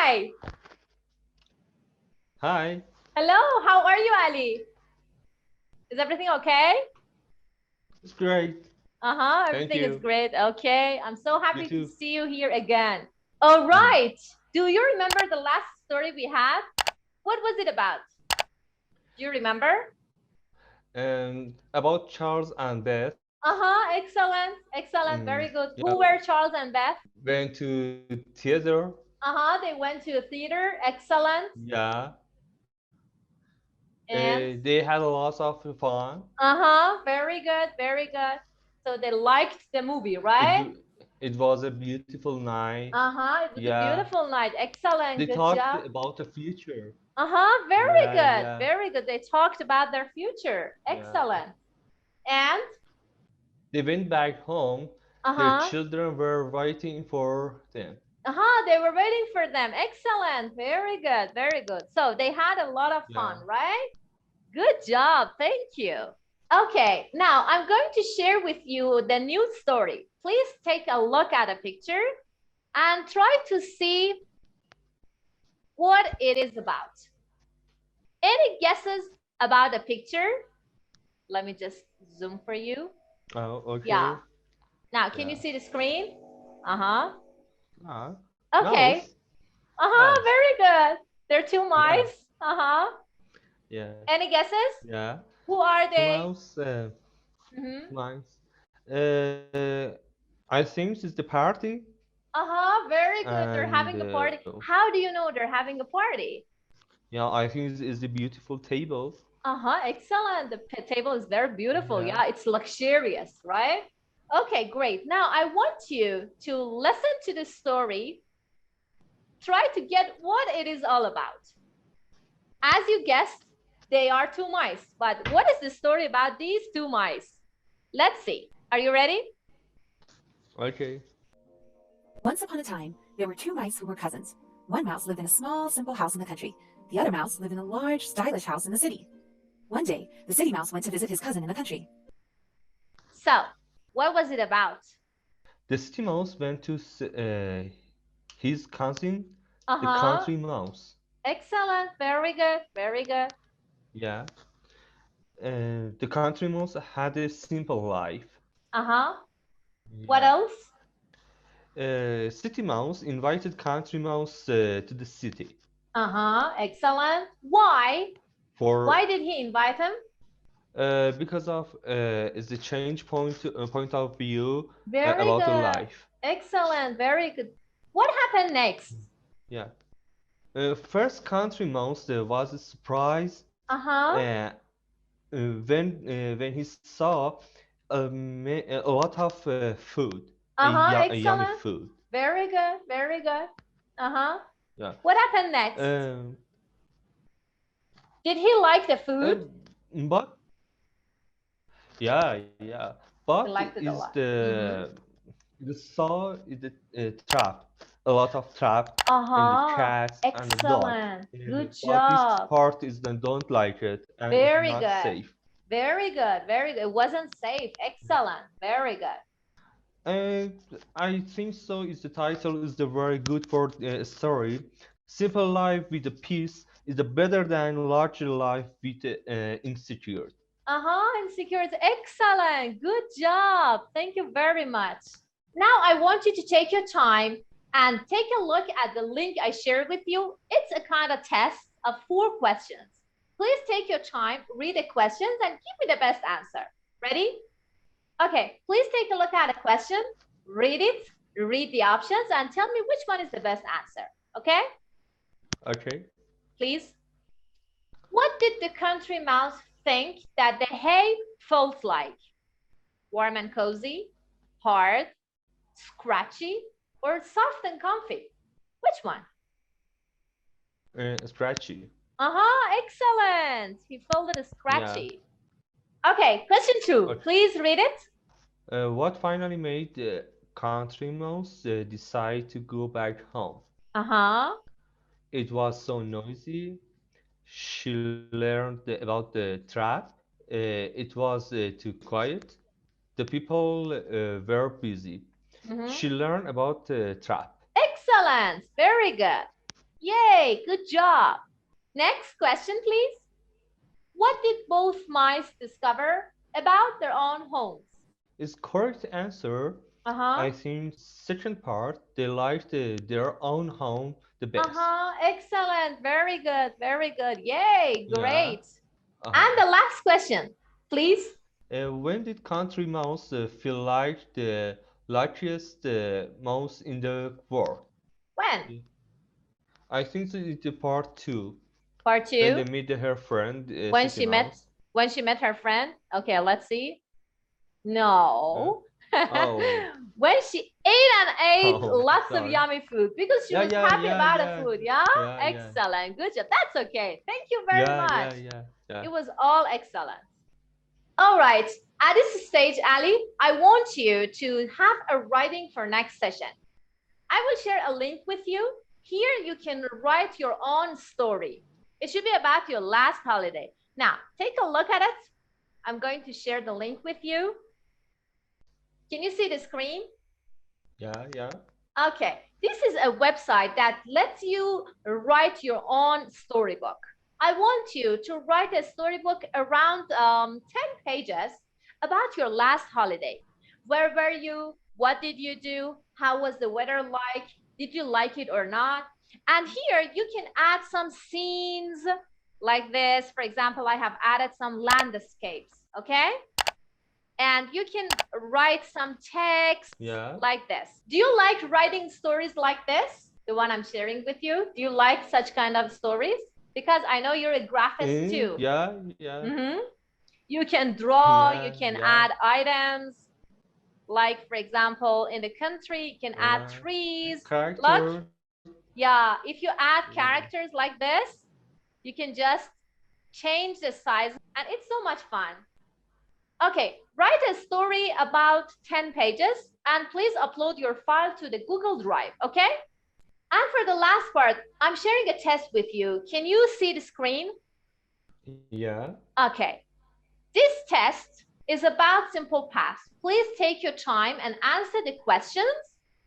Hi. Hi, Hello. How are you, Ali? Is everything okay? it's great. Thank Everything is you. great. Okay. I'm so You happy to too. see you here again. All Mm. right. Do you remember the last story we had? What was it about? Do you remember? And about Charles and Beth, Excellent. Excellent. Very good. yeah, Who were Charles and Beth? went to theater. They went to a theater. Excellent. Yeah, And they had a lot of fun. very good. Very good. So they liked the movie, It right? w- it was a beautiful night. It was a Yeah, beautiful night. they Excellent. Good talked job. about the future. Very Yeah, good. yeah, Very good. They talked about their future. yeah. Excellent. And They went back home. Their uh-huh. children were waiting for them. They were waiting for them. Excellent. Very good. Very good. So they had a lot of Yeah. fun, right? Good job. Thank you. Okay, now I'm going to share with you the new story. Please take a look at a picture and try to see what it is about. Any guesses about the picture? Let me just zoom for you. Oh, Yeah. okay. Now, can you Yeah. see the screen? Uh-huh. Ah, Okay. mouse. Uh-huh. Mouse. Very good. They're two Yeah. mice. Uh-huh. Yeah. Any guesses? Yeah. Who are Two they? mouse. Mm-hmm. Nice. Uh, I think it's the party Very good. They're and having a party. How do you know they're having a party? yeah, I think it's the beautiful table. Excellent. The table is very beautiful. Yeah. Yeah, it's luxurious, right? Okay, great. Now I want you to listen to the story. Try to get what it is all about. As you guessed, they are two mice. But what is the story about these two mice? Let's see. Are you ready? Okay. Once upon a time, there were two mice who were cousins. One mouse lived in a small, simple house in the country. The other mouse lived in a large, stylish house in the city. One day, the city mouse went to visit his cousin in the country. So, what was it about? The city mouse went to his cousin, the Uh-huh. country mouse. Excellent. Very good. Very good. Yeah. The country mouse had a simple life. Uh-huh. What Yeah. else? City mouse invited country mouse to the city Excellent. Why? for Why did he invite him? because of is the change point of view Very about the good. life. Excellent. Very good. What happened next? Yeah. First country mouse was surprised Uh-huh. uh, when he saw a lot of food, a yummy Excellent. food. Very good. Very good. Uh-huh. Yeah. What happened next? Um, Did he like the food? but yeah, but He liked it a is lot. the saw is the trap, a lot of trap in the cats and the dog. Excellent. Good But this job. part is they don't like it and it's Very not good. safe. Very good. Very good. It wasn't safe. Excellent. Very good. And I think so. Is the title is the very good for a story. Simple life with a peace is the better than larger life with insecure. Insecurity. Excellent. Good job. Thank you very much. Now I want you to take your time and take a look at the link I shared with you. It's a kind of test of 4 questions. Please take your time, read the questions, and give me the best answer. Ready? Okay, please take a look at a question, read it, read the options, and tell me which one is the best answer. Okay? Okay. Please. What did the country mouse think that the hay felt like? Warm and cozy, hard, scratchy, or soft and comfy? Which one? Scratchy. Excellent. He felt it Yeah. scratchy. Okay, question 2. Okay. Please read it. What finally made the country mouse decide to go back home? Uh-huh. It was so noisy. She learned about the trap. It was too quiet. The people were busy. Mm-hmm. She learned about the trap. Excellent. Very good. Yay, good job. Next question, please. What did both mice discover about their own homes? Is correct answer. I think second part, they liked their own home the best. Excellent. Very good. Very good. Yay, Yeah. great. And the last question, please. When did country mouse feel like the luckiest mouse in the world? When? I think it's the part two. Part When they two? meet her friend, When City she met Mouse. when she met her friend? Okay, let's see. No. Oh. When she ate and ate Oh, lots of sorry. yummy food because she was happy about the food. Yeah? Yeah, Excellent. Good job. That's okay. Thank you very much. yeah. It was all excellent. All right. At this stage, Ali, I want you to have a writing for next session. I will share a link with you. Here you can write your own story. It should be about your last holiday. Now, take a look at it. I'm going to share the link with you. Can you see the screen? Yeah. Okay. This is a website that lets you write your own storybook. I want you to write a storybook around 10 pages about your last holiday. Where were you? What did you do? How was the weather like? Did you like it or not? And here you can add some scenes like this. For example, I have added some landscapes, okay? And you can write some text like this. Do you like writing stories like this? The one I'm sharing with you? Do you like such kind of stories? Because I know you're a graphist too. Yeah. You can draw, you can add items. Like, for example, in the country, you can add trees. Look, yeah, if you add characters like this, you can just change the size, and it's so much fun. Okay, write a story about 10 pages, and please upload your file to the Google Drive, okay? And for the last part, I'm sharing a test with you. Can you see the screen? Yeah. Okay. This test is about simple past. Please take your time and answer the questions.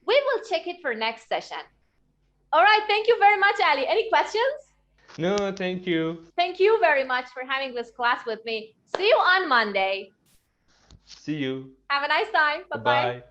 We will check it for next session. All right, thank you very much, Ali. Any questions? No, thank you. Thank you very much for having this class with me. See you on Monday. See you. Have a nice time. Bye-bye. Bye.